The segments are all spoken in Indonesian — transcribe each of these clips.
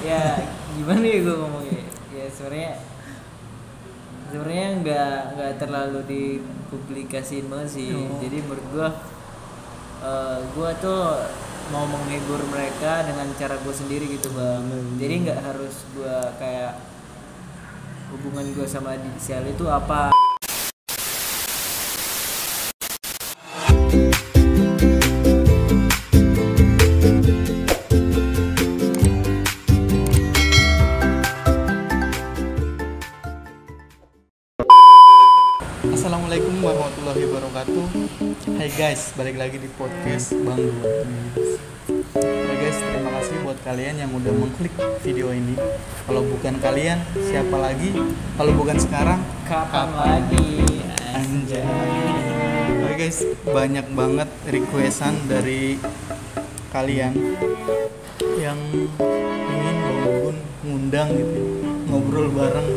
Ya gimana ya gue ngomongnya, ya sebenarnya nggak terlalu dipublikasiin banget sih. Jadi menurut gue tuh mau menghibur mereka dengan cara gue sendiri gitu bang. Jadi nggak harus gue kayak hubungan gue sama si Ali itu apa. Assalamualaikum warahmatullahi wabarakatuh. Hai guys, balik lagi di podcast Bang Duas. Hai guys, terima kasih buat kalian yang udah mengklik video ini. Kalau bukan kalian, siapa lagi? Kalau bukan sekarang, Kapan lagi? anjay. Oke guys, banyak banget requestan dari kalian yang ingin Bang Bun ngundang gitu, ngobrol bareng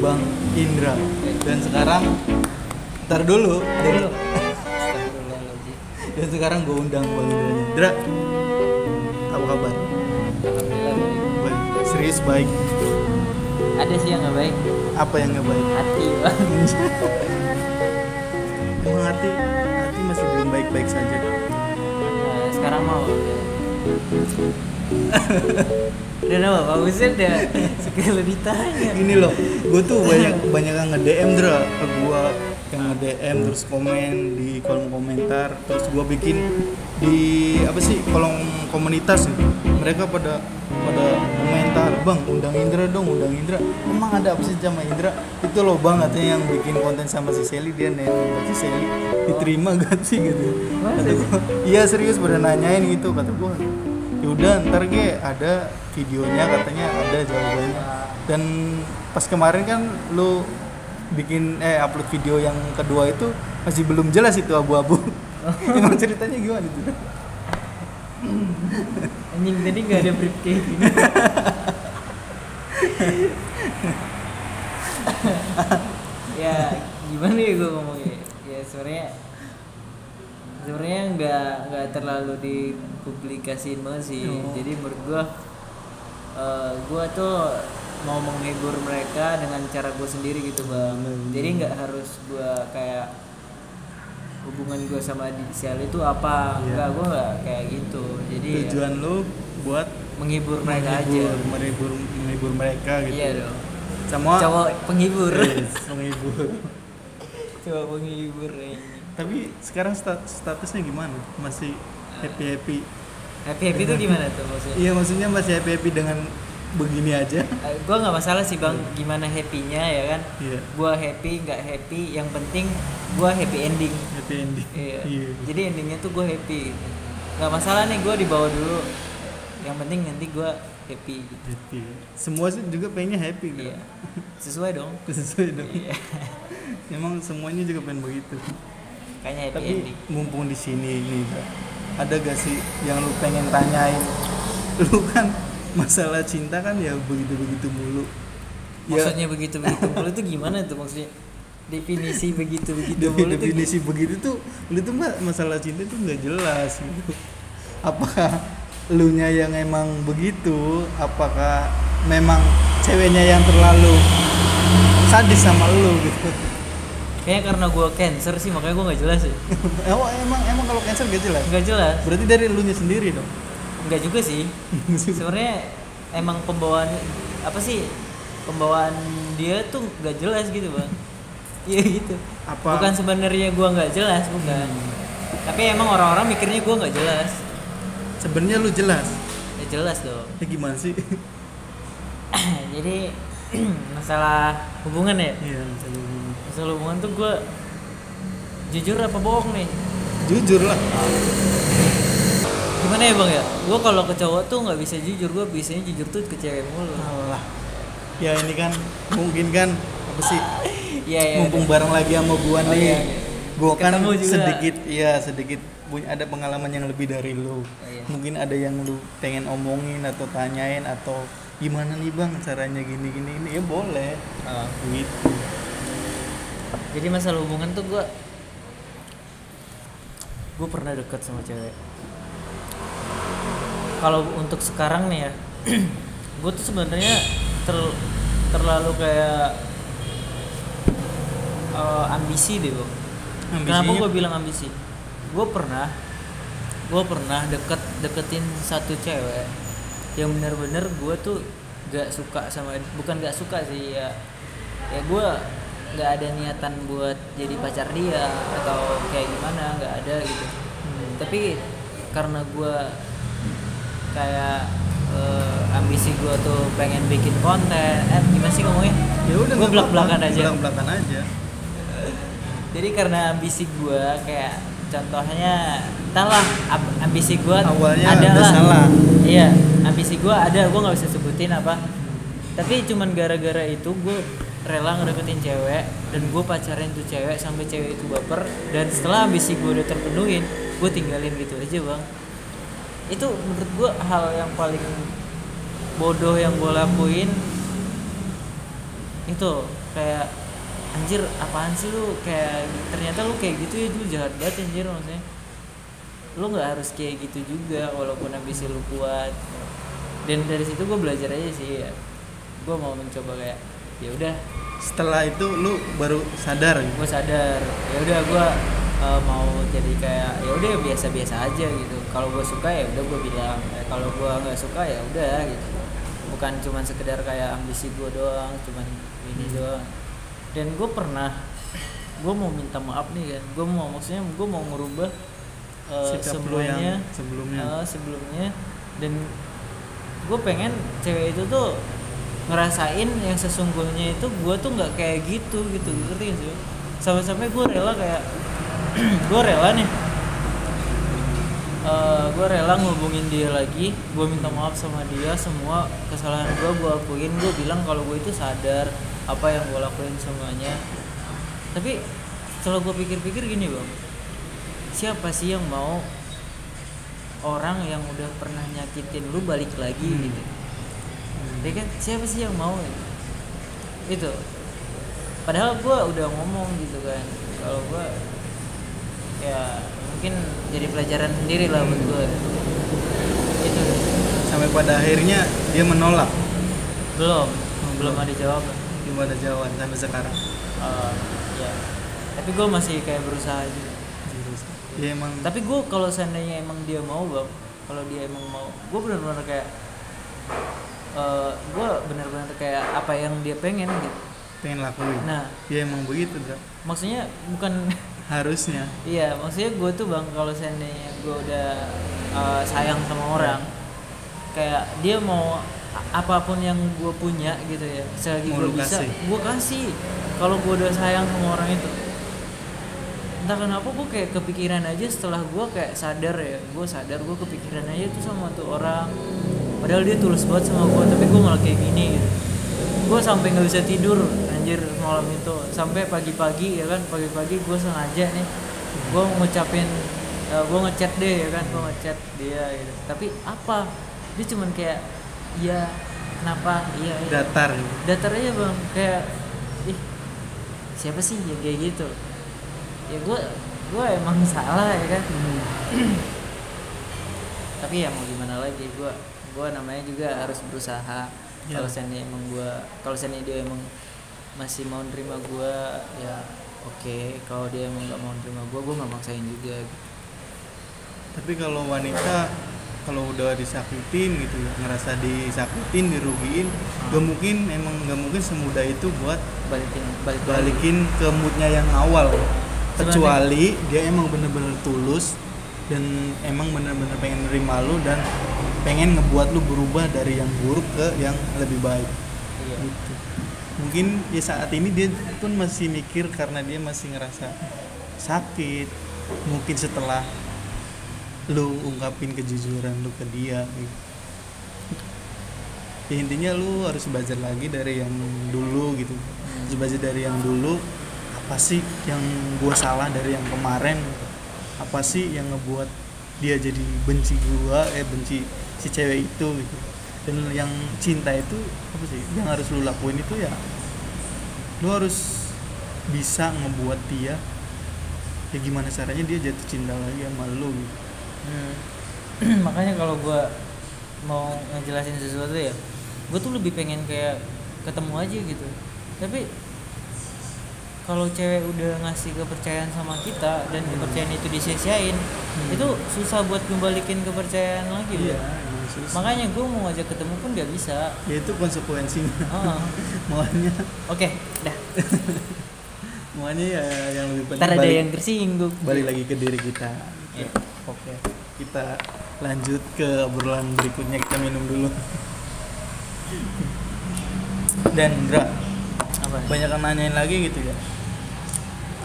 Bang Indra. Dan sekarang ntar dulu. Astagfirullahaladzim. Dan sekarang gue undang Bang Indra. Apa kabar? Alhamdulillah baik. Baik. Serius baik. Ada sih yang nggak baik, Apa yang nggak baik? hati bang. Emang hati masih belum baik-baik saja. Nah, sekarang mau udah nama Pak Husin udah sekali ditanya. Gini loh, gue tuh banyak yang nge-DM Dra ke gue, yang nge-DM terus komen di kolom komentar, terus gue bikin di kolom komunitas nih. Mereka pada komentar, "Bang, undang Indra dong, undang Indra." Emang ada apa sih sama Indra? Itu loh Bang, katanya yang bikin konten sama si Sally, dia nembak si Sally. Diterima gak sih gitu. Kata gue, iya serius pada nanyain gitu, kata gue. Yaudah ntar ada videonya, katanya ada jawabannya. Dan pas kemarin kan lu bikin upload video yang kedua itu masih belum jelas, itu abu-abu. Emang ceritanya gimana itu? Anjing tadi nggak ada brief kayak gini. Ya gimana ya gue ngomongnya, ya sebenarnya nggak terlalu dipublikasiin banget sih. Jadi menurut gue tuh mau menghibur mereka dengan cara gue sendiri gitu bang. Jadi nggak harus gue kayak hubungan gue sama si Ali itu apa. Enggak, gue nggak kayak gitu. Jadi Tujuan lu buat menghibur mereka aja. menghibur mereka gitu. Iya dong. Sama Cowok penghibur. menghibur. Cowok penghibur ini. Tapi sekarang statusnya gimana? Masih happy? Happy itu gimana tuh maksudnya? Iya, maksudnya masih happy dengan begini aja. Gue nggak masalah sih bang, gimana happynya ya kan? Iya. Gue happy nggak happy, yang penting gue happy ending. Happy ending. Iya. Iya. Jadi endingnya tuh gue happy. Nggak masalah nih gue dibawa dulu. Yang penting nanti gue happy. Happy. Semua sih juga pengennya happy kan? Iya. Sesuai dong. Sesuai dong. Iya. Emang semuanya juga pengen begitu. Kayaknya happy Tapi ending. mumpung di sini nih, ada gak sih yang lu pengen tanyain? Lu kan masalah cinta kan ya begitu-begitu mulu. Maksudnya begitu-begitu mulu itu gimana tuh maksudnya? Definisi begitu-begitu mulu itu Definisi begitu tuh, lu tuh masalah cinta tuh nggak jelas gitu. Apakah elunya yang emang begitu? Apakah memang ceweknya yang terlalu sadis sama lu gitu? kayaknya karena gue cancer sih makanya gue nggak jelas sih. emang kalau cancer gak jelas? Nggak jelas. Berarti dari elunya sendiri dong. Enggak juga sih. Sebenarnya emang pembawaan dia tuh nggak jelas gitu bang. Iya gitu. Apa? Bukan sebenarnya gua nggak jelas, bukan. Tapi emang orang-orang mikirnya gua nggak jelas. Sebenarnya lu jelas. Ya jelas dong. Ya gimana sih? Jadi masalah hubungan ya. Iya. Masalah hubungan tuh gua jujur apa bohong nih? Jujur lah. Gimana ya bang ya? Gua kalau ke cowok tuh nggak bisa jujur, gua biasanya jujur tuh ke cewek mulu. Alah. Ya ini kan mungkin kan apa sih? Iya iya. Mumpung bareng lagi sama gua nih. iya. Gua kan Ketemu juga. sedikit punya ada pengalaman yang lebih dari lu. Iya. Mungkin ada yang lu pengen omongin atau tanyain atau gimana nih Bang caranya gini ini ya boleh. Gitu. Jadi masalah hubungan tuh gue pernah deket sama cewek. Kalau untuk sekarang nih ya gue tuh sebenarnya terlalu kayak ambisi deh bang. Kenapa gue bilang ambisi? Gue pernah deketin satu cewek yang benar-benar gue tuh gak suka sama, bukan gak suka sih ya gue gak ada niatan buat jadi pacar dia atau kayak gimana, gak ada gitu. Tapi karena gue kayak ambisi gue tuh pengen bikin konten, gimana sih ngomongnya? Ya udah, gue belak-belakan aja. Jadi karena ambisi gue kayak contohnya, entahlah ambisi gue awalnya ada salah. Iya, ambisi gue ada, gue nggak bisa sebutin apa. Tapi cuman gara-gara itu gue rela ngedeketin cewek dan gue pacarin tuh cewek sampai cewek itu baper, dan setelah ambisi gue udah terpenuhin, gue tinggalin gitu aja bang. Itu menurut gue hal yang paling bodoh yang gue lakuin. Itu kayak anjir, apaan sih lu, kayak ternyata lu kayak gitu ya, lu jahat banget anjir. Maksudnya lu nggak harus kayak gitu juga walaupun ambisi lu kuat. Dan dari situ gue belajar aja sih ya. Gue mau mencoba kayak ya udah. Setelah itu lu baru sadar gitu? Gue sadar ya udah, gue mau jadi kayak ya udah biasa-biasa aja gitu. Kalau gue suka ya udah gue bilang, kalau gue nggak suka ya udah gitu. Bukan cuman sekedar kayak ambisi gue doang, cuman ini doang. Dan gue gue mau minta maaf nih kan, maksudnya gue mau ngerubah semuanya sebelumnya. Dan gue pengen cewek itu tuh ngerasain yang sesungguhnya itu gue tuh nggak kayak gitu ngerti gak sih? Sampai-sampai gue rela kayak gue rela ngehubungin dia lagi, gue minta maaf sama dia, semua kesalahan gue akuin, gue bilang kalau gue itu sadar apa yang gue lakuin semuanya. Tapi kalau gue pikir-pikir gini bang, siapa sih yang mau orang yang udah pernah nyakitin lu balik lagi gitu? Ya kan, siapa sih yang mau itu? Padahal gue udah ngomong gitu kan, kalau gue ya mungkin jadi pelajaran sendiri lah buat gue itu. Sampai pada akhirnya dia menolak? Belum ada jawaban. Belum ada jawaban sampai sekarang? Ya, tapi gue masih kayak berusaha aja. Ya emang. Tapi gue kalau seandainya emang dia mau bang, kalau dia emang mau, gue benar-benar kayak gue benar-benar kayak apa yang dia pengen gitu, pengen lakuin. Nah, ya emang begitu dah. Maksudnya bukan harusnya. Iya, maksudnya gue tuh bang, kalau seandainya gue udah sayang sama orang, kayak dia mau apapun yang gue punya gitu ya, selagi gue bisa, gue kasih. Kalau gue udah sayang sama orang itu, entah kenapa gue kayak kepikiran aja setelah gue kayak sadar gue kepikiran aja tuh sama tuh orang, padahal dia tulus banget sama gue, tapi gue malah kayak gini gitu. Gue sampai nggak bisa tidur anjir malam itu, sampai pagi-pagi ya kan, pagi-pagi gue sengaja nih gue ngucapin gue ngechat deh ya kan, gue ngechat dia gitu. Tapi apa, dia cuman kayak iya kenapa, iya datar aja bang, kayak siapa sih yang kayak gitu ya. Gue emang salah ya kan. Tapi ya mau gimana lagi, gue namanya juga harus berusaha. Kalau seandainya dia emang masih mau nerima gue ya oke. Kalau dia emang nggak mau nerima gue nggak maksain juga gitu. Tapi kalau wanita kalau udah disakitin gitu ya, ngerasa disakitin, dirugiin, nggak mungkin semudah itu buat balikin ke moodnya yang awal. Kecuali dia emang bener-bener tulus dan emang bener-bener pengen nerima lu dan pengen ngebuat lu berubah dari yang buruk ke yang lebih baik. Iya. Gitu. Mungkin ya saat ini dia pun masih mikir karena dia masih ngerasa sakit. Mungkin setelah lu ungkapin kejujuran lu ke dia gitu. Ya intinya lu harus belajar lagi dari yang dulu gitu. Harus belajar dari yang dulu, apa sih yang gua salah dari yang kemarin, apa sih yang ngebuat dia jadi benci gua, benci si cewek itu gitu. Dan yang cinta itu apa sih yang harus lu lakuin itu ya, lu harus bisa ngebuat dia ya gimana caranya dia jatuh cinta lagi sama lu gitu. Makanya kalau gua mau ngejelasin sesuatu ya, gue tuh lebih pengen kayak ketemu aja gitu. Tapi kalau cewek udah ngasih kepercayaan sama kita dan kepercayaan itu disia-siain, itu susah buat kembaliin kepercayaan lagi. Iya, makanya gue mau ngajak ketemu pun gak bisa. Ya itu konsekuensinya. Maunya oke, dah. Maunya ya yang lebih penting. Ntar ada yang tersinggung. Balik lagi ke diri kita. Yeah. Oke. Kita lanjut ke obrolan berikutnya, kita minum dulu. Dan Indra, banyak yang nanyain lagi gitu ya,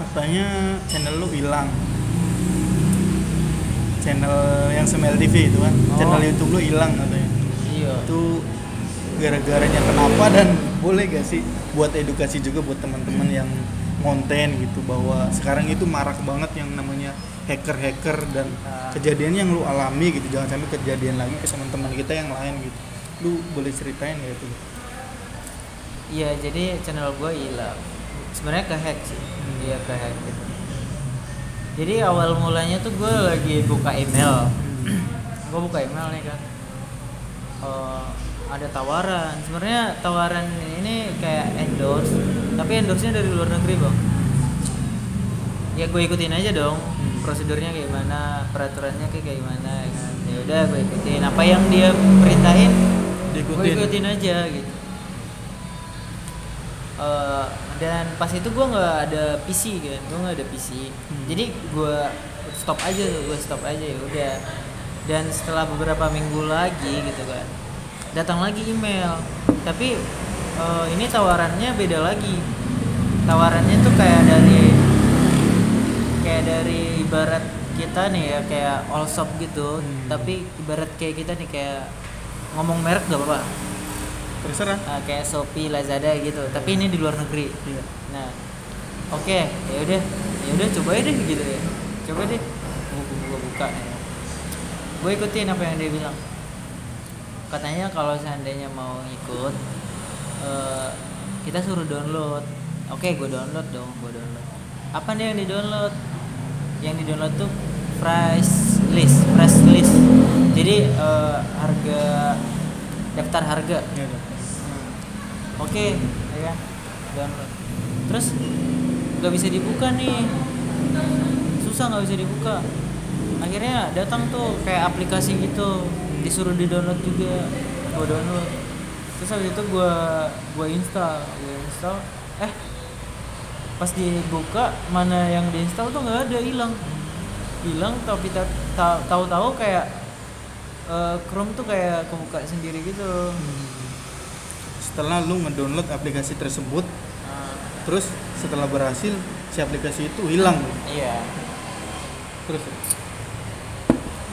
katanya channel lu hilang, channel yang Smell TV itu kan, channel YouTube lu hilang katanya. Iya. Itu gara-garanya kenapa, dan boleh gak sih buat edukasi juga buat teman-teman yang konten gitu, bahwa sekarang itu marak banget yang namanya hacker dan kejadian yang lu alami gitu, jangan sampai kejadian lagi ke teman-teman kita yang lain gitu. Lu boleh ceritain gak itu? Iya, jadi channel gue hilang. Sebenarnya kehack sih. Iya, kehack gitu. Jadi awal mulanya tuh gue lagi buka email. Gue buka email nih kan. Ada tawaran. Sebenarnya tawaran ini kayak endorse, tapi endorse-nya dari luar negeri, Bang. Ya gue ikutin aja dong. Prosedurnya kayak gimana, peraturannya kayak gimana ya kan. Ya udah gue ikutin. Apa yang dia perintahin, gue ikutin aja gitu. Dan pas itu gue nggak ada PC kan, jadi gue stop aja ya udah. Dan setelah beberapa minggu lagi gitu kan, datang lagi email, tapi ini tawarannya beda lagi. Tawarannya tuh kayak dari ibarat kita nih ya, kayak all shop gitu, tapi ibarat kayak kita nih, kayak ngomong merek gak apa-apa, terserah. Kayak Shopee, Lazada gitu, tapi ini di luar negeri. Iya. Nah, oke, ya udah coba deh gitu ya. Coba deh, gua buka. Gue ikutin apa yang dia bilang. Katanya kalau seandainya mau ikut, kita suruh download. Oke, gue download. Apa nih yang di-download? Yang di-download tuh price list. Jadi harga, daftar harga. Ya, Oke, ya kan, download. Terus nggak bisa dibuka nih, susah, nggak bisa dibuka. Akhirnya datang tuh kayak aplikasi gitu, disuruh di download juga. Gue download. Terus habis itu gue install. Pas dibuka, mana yang diinstal tuh nggak ada, hilang. Tapi tahu-tahu kayak Chrome tuh kayak kebuka sendiri gitu. Setelah lu ngedownload aplikasi tersebut, terus setelah berhasil si aplikasi itu hilang. Iya.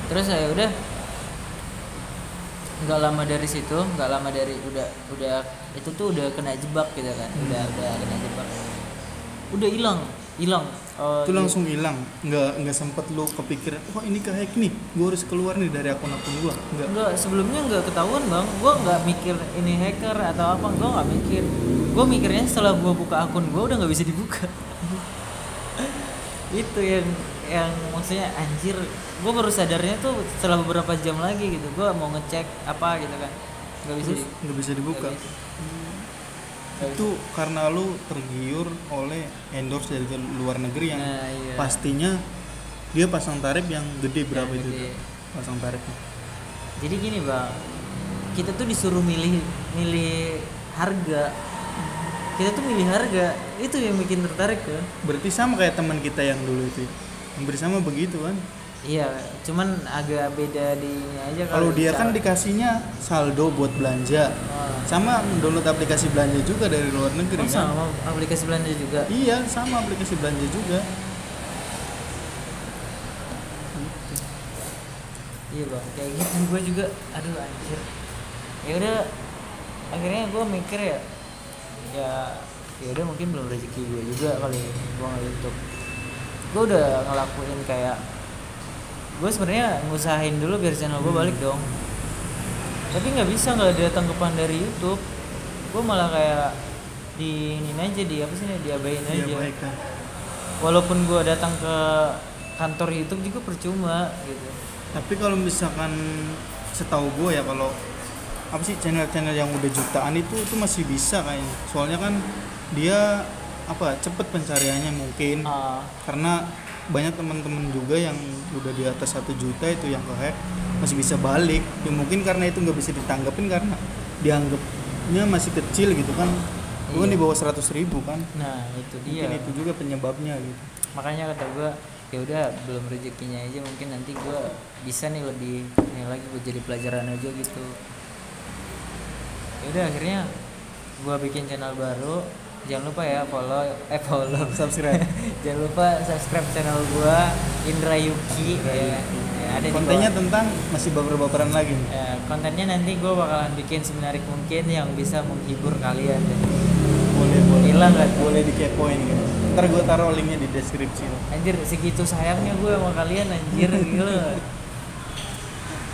Terus ya udah, nggak lama dari udah itu tuh udah kena jebak gitu kan. Udah kena jebak, udah hilang. Itu langsung hilang, nggak sempet lu kepikiran, wah ini kehack nih, gue harus keluar nih dari akun-akun gue? Nggak, sebelumnya nggak ketahuan, Bang. Gue nggak mikir ini hacker atau apa, gue nggak mikir. Gue mikirnya setelah gue buka akun gue udah nggak bisa dibuka. Itu yang maksudnya anjir, gue baru sadarnya tuh setelah beberapa jam lagi gitu. Gue mau ngecek apa gitu kan, nggak bisa dibuka. Itu karena lu tergiur oleh endorse dari luar negeri yang iya. Pastinya dia pasang tarif yang gede. Berapa itu pasang tarifnya? Jadi gini, Bang, kita tuh disuruh milih harga. Kita tuh milih harga, itu yang bikin tertarik kan. Berarti sama kayak teman kita yang dulu itu, yang bersama begitu kan? Iya, cuman agak beda di ini aja. Kalau dia kan dikasihnya saldo buat belanja, sama download aplikasi belanja juga dari luar negeri kan? Sama aplikasi belanja juga. Iya, sama aplikasi belanja juga. Iya, Bang, kayak gitu gue juga. Aduh anjir. Ya udah, akhirnya gue mikir ya udah mungkin belum rezeki gue juga kali gue nge-YouTube. Gue udah ngelakuin kayak, gue sebenarnya ngusahain dulu biar channel gue balik dong, tapi nggak bisa, nggak ada tanggapan dari YouTube. Gue malah kayak diabain aja. Walaupun gue datang ke kantor YouTube juga percuma gitu. Tapi kalau misalkan setahu gue ya, kalau apa sih channel-channel yang udah jutaan itu masih bisa kayaknya. Soalnya kan dia apa cepet pencariannya mungkin karena banyak teman-teman juga yang udah di atas 1 juta itu yang kehack masih bisa balik ya, mungkin karena itu nggak bisa ditanggapin karena dianggapnya masih kecil gitu kan. Gue di bawah 100.000 kan. Nah itu dia, mungkin itu juga penyebabnya gitu. makanya kata gue ya udah belum rezekinya aja, mungkin nanti gue bisa nih lebih ini lagi, gue jadi pelajaran aja gitu. Ya udah akhirnya gue bikin channel baru. Jangan lupa ya follow Subscribe. Jangan lupa subscribe channel gue Indra Yuki ya. Ada Kontennya tentang masih baper-baperan lagi nih. Ya, kontennya nanti gue bakalan bikin semenarik mungkin yang bisa menghibur kalian deh. Boleh Hilang gak? boleh dikepoin gitu. Ntar gue taruh linknya di deskripsi. Anjir segitu sayangnya gue sama kalian anjir gila.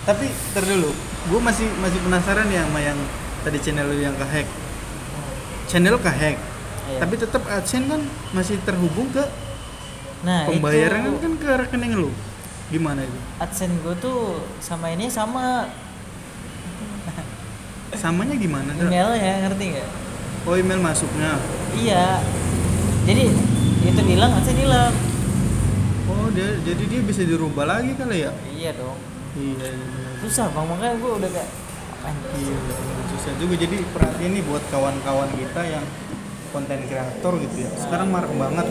Tapi ntar dulu, gue masih penasaran ya sama yang tadi channel lu yang kehack. Channel kehack. Iya. Tapi tetap AdSense kan masih terhubung ke Nah pembayaran itu kan ke rekening lu. Gimana itu? AdSense gue tuh sama ini sama Samanya gimana? Dra? emailnya, ngerti nggak? Oh, email masuknya. Iya. Jadi itu hilang, AdSense hilang. Oh, jadi dia bisa dirubah lagi kali ya? Iya dong. Iya. Susah bang, makanya gue udah kayak Iya, susah juga. Jadi perhatian nih buat kawan-kawan kita yang konten kreator gitu ya. Sekarang marak banget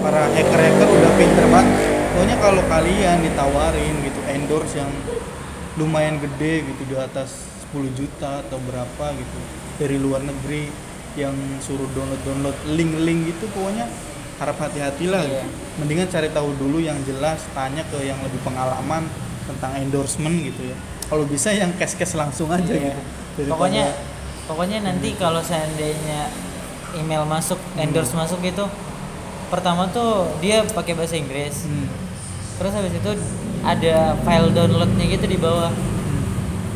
para hacker-hacker udah pinter banget. Pokoknya kalau kalian ditawarin gitu endorse yang lumayan gede gitu di atas 10 juta atau berapa gitu dari luar negeri yang suruh download link-link gitu, pokoknya harap hati-hatilah gitu. Mendingan cari tahu dulu yang jelas, tanya ke yang lebih pengalaman tentang endorsement gitu ya. Kalau bisa yang cash langsung aja gitu. Pokoknya nanti kalau seandainya email masuk, endorse masuk gitu, pertama tuh dia pakai bahasa Inggris. Terus habis itu ada file downloadnya gitu di bawah.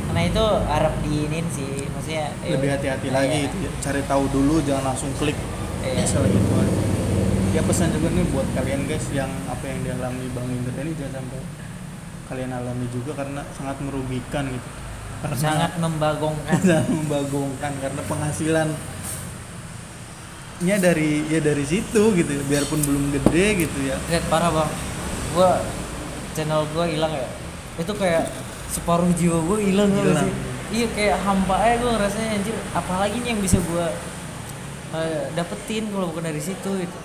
Karena itu harap diinin sih, maksudnya lebih hati-hati lagi gitu ya. Cari tahu dulu, jangan langsung klik. Salah gitu aja. Ya pesan juga nih buat kalian guys yang apa yang dialami Bang Indra ini jangan sampai kalian alami juga karena sangat merugikan gitu. Karena sangat membagongkan. Sangat membagongkan karena penghasilannya dari situ gitu. Biarpun belum gede gitu ya. Lihat parah bang, channel gua hilang ya. Itu kayak separuh jiwa gua hilang sih. Iya kayak hampa aja gua ngerasanya anjir. Apalagi nih yang bisa gua dapetin kalau bukan dari situ gitu.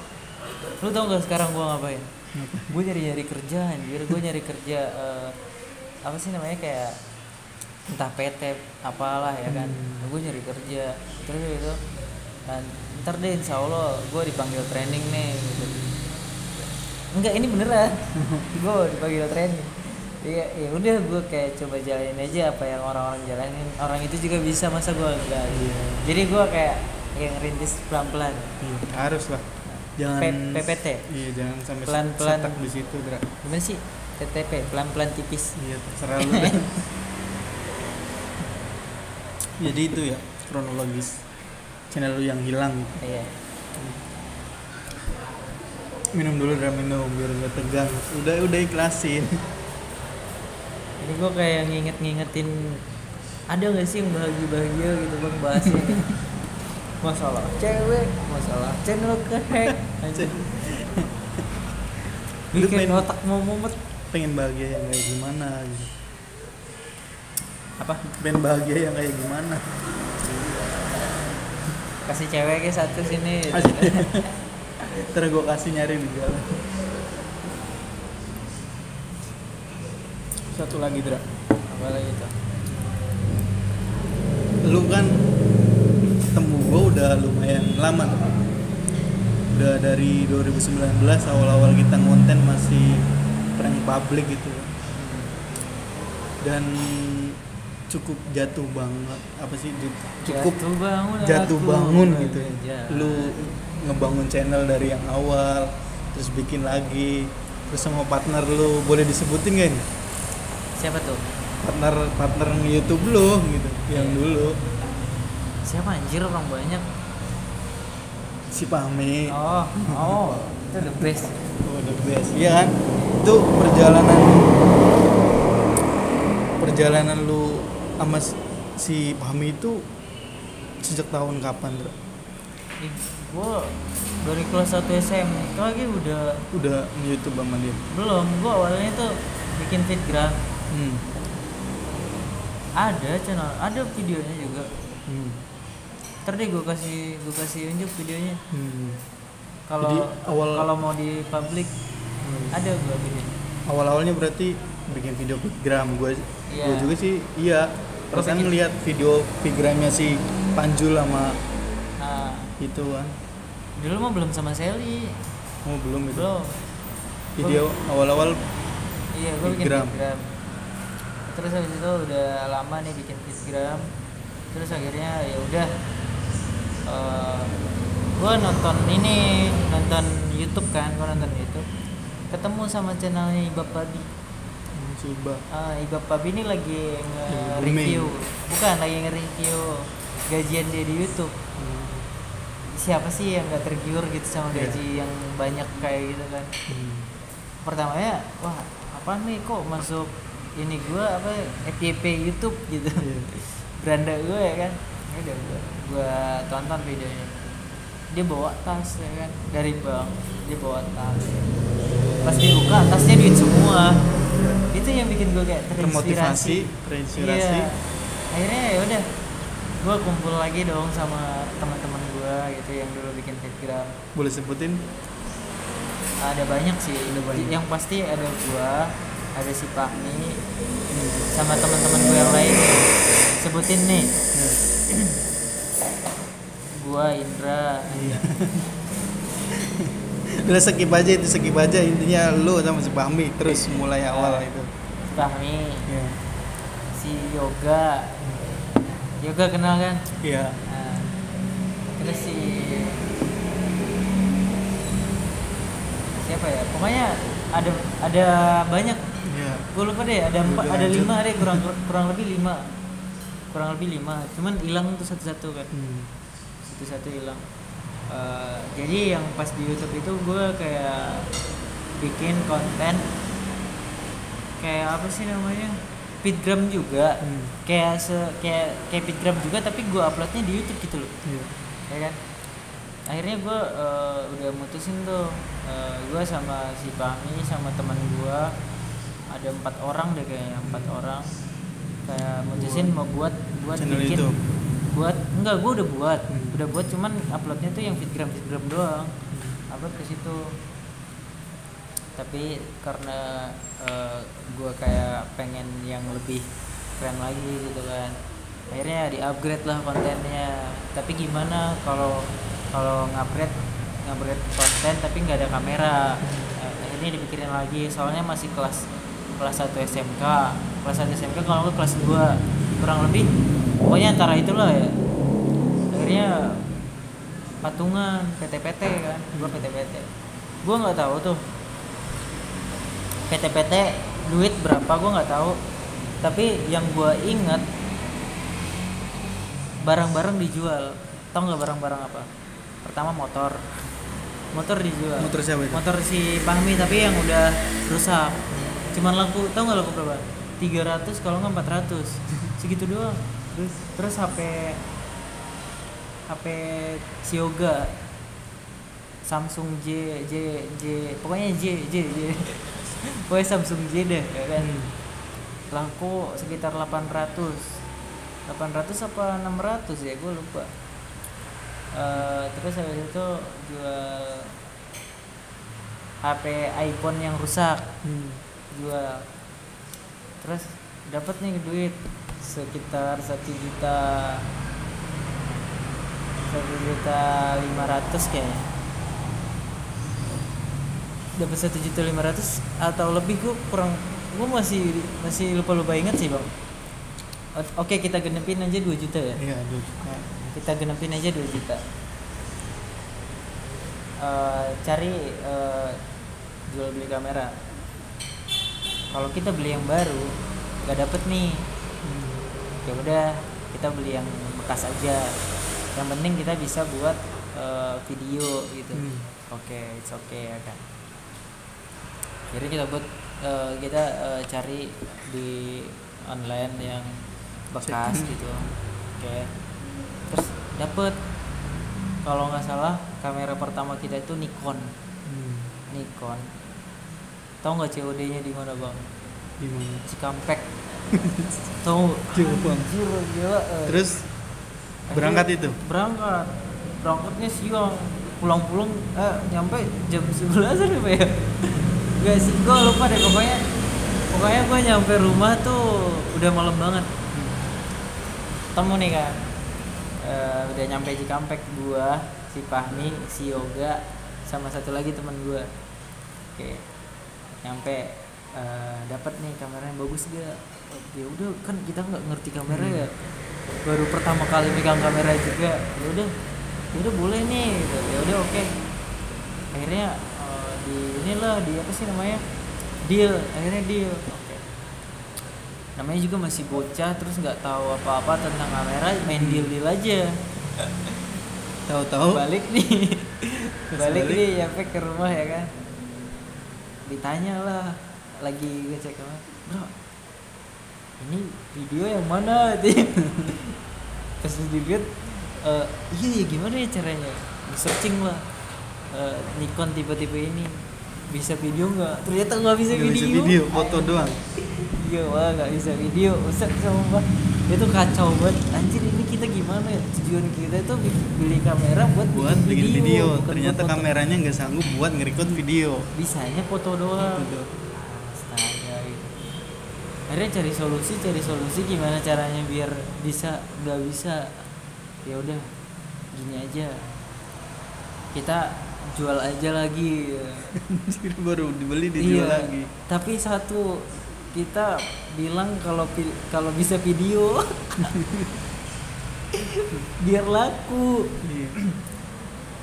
Lu tau gak sekarang gua ngapain? Gue nyari kerja anjir, gue nyari kerja apa sih namanya kayak entah PT apalah ya kan. Gue nyari kerja terus gitu. Dan ntar deh insya Allah gue dipanggil training nih gitu. Enggak, ini beneran. Gue dipanggil training. Ya udah gue kayak coba jalanin aja apa yang orang-orang jalanin. Orang itu juga bisa, masa gue enggak gitu. Jadi gue kayak yang rintis pelan-pelan. Harus lah. Jangan PPT. Iya, jangan sampai pelan-pelan setak di situ, Dra. Gimana sih? TTP, pelan-pelan tipis. Iya, terserah lu. Jadi itu ya kronologis channel lu yang hilang. Iya. Minum dulu, Dra, minum biar gak tegang. Udah ikhlasin. Ini gue kayak ngingetin ada nggak sih yang bahagia gitu bang bahasnya. Masalah cewek, masalah channel kehack, bikin otak mau mumet. Pengen bahagia yang kayak gimana gitu. Apa? Pengen bahagia yang kayak gimana? Kasih ceweknya satu sini. Ntar gue kasih nyari di jalan. Satu lagi, Dra. Apa lagi tuh? Lu kan ketemu gue udah lumayan lama tuh. Udah dari 2019 awal-awal kita ngonten masih prank publik gitu. Dan cukup jatuh banget, apa sih, cukup jatuh bangun gitu. Lu ngebangun channel dari yang awal terus bikin lagi, terus sama partner lu, boleh disebutin gak ini? Siapa tuh? Partner YouTube lu gitu, yang dulu. Siapa anjir, orang banyak. Si Pame. Oh, itu the best. Oh, the best. Iya kan? Itu perjalanan lu sama si Fahmi itu sejak tahun kapan, bro? Gue dari kelas 1 SMK lagi udah YouTube sama dia? belum. Gue awalnya tuh bikin fitgram. Ada channel, ada videonya juga. Ntar deh gue kasih unjuk videonya. Kalau mau di publik ada gue videonya. Awalnya berarti bikin video fitgram. Gue juga sih perasaan bikin. ngeliat video fitgramnya si Panjul sama itu kan. Dulu mah belum sama Sally. Belum itu. Belum. Video awal-awal. Iya, gue bikin fitgram. Terus habis itu udah lama nih bikin fitgram. Terus akhirnya ya udah gue nonton YouTube kan, ketemu sama channelnya Ibab Babi. Ibab Babi ini lagi nge-review, lagi nge-review gajian dia di YouTube. Siapa sih yang gak tergiur gitu sama gaji yang banyak kayak gitu kan. Pertamanya wah apaan nih kok masuk ini gue FYP YouTube gitu. Beranda gue ya kan. Udah gue tonton videonya. Dia bawa tas ya kan, dari bank dia bawa tas. Pas dibuka tasnya duit semua. Itu yang bikin gue kayak terinspirasi. Iya. Akhirnya ya udah gue kumpul lagi dong sama teman-teman gue gitu yang dulu bikin fitgram. Boleh sebutin? Ada banyak sih. Yang pasti ada gue, ada si Fahmi, sama teman-teman gue yang lain. Sebutin nih. Gua Indra. Udah skip aja intinya lu sama si Fahmi terus mulai awal itu. Fahmi. Si Yoga kenal kan? Iya. Terus siapa ya? Pokoknya ada banyak. Iya. Gue lupa deh, ada 5 deh, kurang lebih 5. Cuman hilang tuh satu-satu kan. Satu hilang. Jadi yang pas di YouTube itu gue kayak bikin konten kayak apa sih namanya, fitgram juga, kayak fitgram juga tapi gue uploadnya di YouTube gitu loh. Ya kan. Akhirnya gue udah mutusin tuh, gue sama si Fahmi sama teman gue ada 4 orang deh kayaknya, 4 orang kayak mutusin mau buat bikin itu. Enggak, gue udah buat cuman uploadnya tuh yang fitgram doang, upload ke situ. Tapi karena gue kayak pengen yang lebih keren lagi gitu kan, akhirnya di upgrade lah kontennya. Tapi gimana kalau ngupgrade konten tapi nggak ada kamera, akhirnya dipikirin lagi soalnya masih kelas 1 SMK. Kalau kelas 2 kurang lebih, pokoknya antara itulah ya. Akhirnya patungan PT-PT kan, gue nggak tahu tuh PT-PT duit berapa, gue nggak tahu. Tapi yang gue ingat barang-barang dijual. Tau nggak barang-barang apa? Pertama motor dijual. Motor siapa itu? Motor si Fahmi tapi yang udah rusak. Cuman laku, tau nggak laku berapa? 300 kalau nggak 400, segitu doang. Terus HP Xiaoga Samsung J pokoknya J pokoknya Samsung J deh ya kan. Laku sekitar 800 apa 600 ya, gue lupa. Terus habis itu jual HP iPhone yang rusak, jual. Terus dapat nih duit sekitar 1.500.000 kayaknya. Dapat 1.500.000 atau lebih, gue masih lupa ingat sih bang. Oke, kita genepin aja 2 juta ya. Iya, 2 juta. Kita genepin aja 2 juta. Cari jual beli kamera. Kalau kita beli yang baru nggak dapet nih, ya udah kita beli yang bekas aja. Yang penting kita bisa buat video gitu. It's okay ya kan. Jadi kita buat cari di online yang bekas gitu. Oke. Terus dapet, kalau nggak salah kamera pertama kita itu Nikon. Nikon. Tahu nggak COD-nya di mana bang? Di mana? Cikampek. Tahu? Jauh bang. Anjir, gila. Terus berangkat itu? Berangkatnya siang, pulang nyampe jam 11 apa ya? Gak sih, gue lupa deh, pokoknya gue nyampe rumah tuh udah malam banget. Temu nih kan, udah nyampe Cikampek, gue, si Fahmi, si Yoga, sama satu lagi teman gue. Oke, nyampe, dapat nih kameranya bagus gak? Ya udah, kan kita nggak ngerti kamera ya, baru pertama kali pegang kamera juga. Ya udah boleh nih gitu. Ya udah oke. Akhirnya di apa sih namanya, deal. Akhirnya deal. Oke. Namanya juga masih bocah, terus nggak tahu apa-apa tentang kamera, main deal aja. Tahu-tahu balik nih nyampe ke rumah ya kan, ditanya lah, lagi ngecek kamera, bro ini video yang mana? Pas dilihat, iya gimana ya caranya, di searching lah, Nikon tipe-tipe ini bisa video nggak? Ternyata nggak bisa video, foto doang. Iya wah, nggak bisa video. Ustaz sama itu kacau banget. Anjir, ini kita gimana ya? Tujuan kita itu beli kamera buat bikin video. bukan Ternyata buat foto. kameranya nggak sanggup buat nge-record video. Bisanya foto doang. Astaga gitu. Akhirnya cari solusi gimana caranya biar bisa, nggak bisa. Ya udah, gini aja. Kita jual aja lagi. Baru dibeli dijual lagi. Tapi satu, kita bilang kalau bisa video biar laku.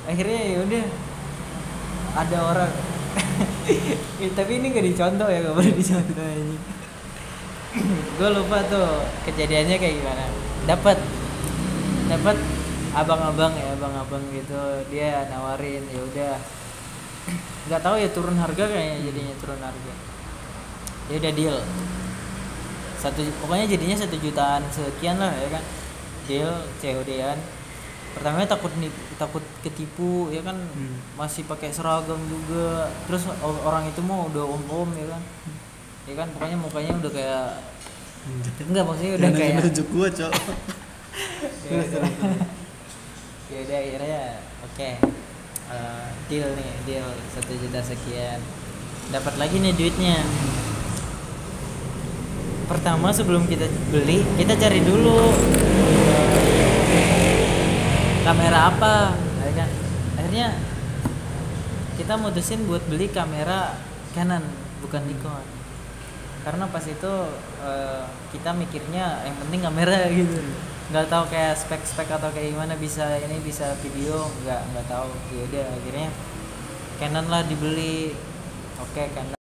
Akhirnya ya udah, ada orang tapi ini nggak dicontoh ya, nggak boleh dicontoh ini. Gue lupa tuh kejadiannya kayak gimana. Dapat abang-abang gitu, dia nawarin. Ya udah, nggak tahu ya, turun harga kayaknya, jadinya turun harga. Ya udah deal, pokoknya jadinya 1 jutaan sekian lah ya kan, deal COD-an. Pertamanya takut ketipu ya kan, masih pakai seragam juga, terus orang itu mau udah om ya kan, pokoknya mukanya udah kayak enggak, maksudnya udah kayak nunjuk gua, Cok. Ya udah akhirnya oke. Deal 1 juta sekian, dapat lagi nih duitnya. Pertama sebelum kita beli, kita cari dulu kamera apa ya kan. Akhirnya kita mutusin buat beli kamera Canon, bukan Nikon, karena pas itu kita mikirnya yang penting kamera gitu, nggak tahu kayak spek atau kayak gimana, bisa video, nggak tahu. Ya udah akhirnya Canon lah dibeli. Oke, Canon.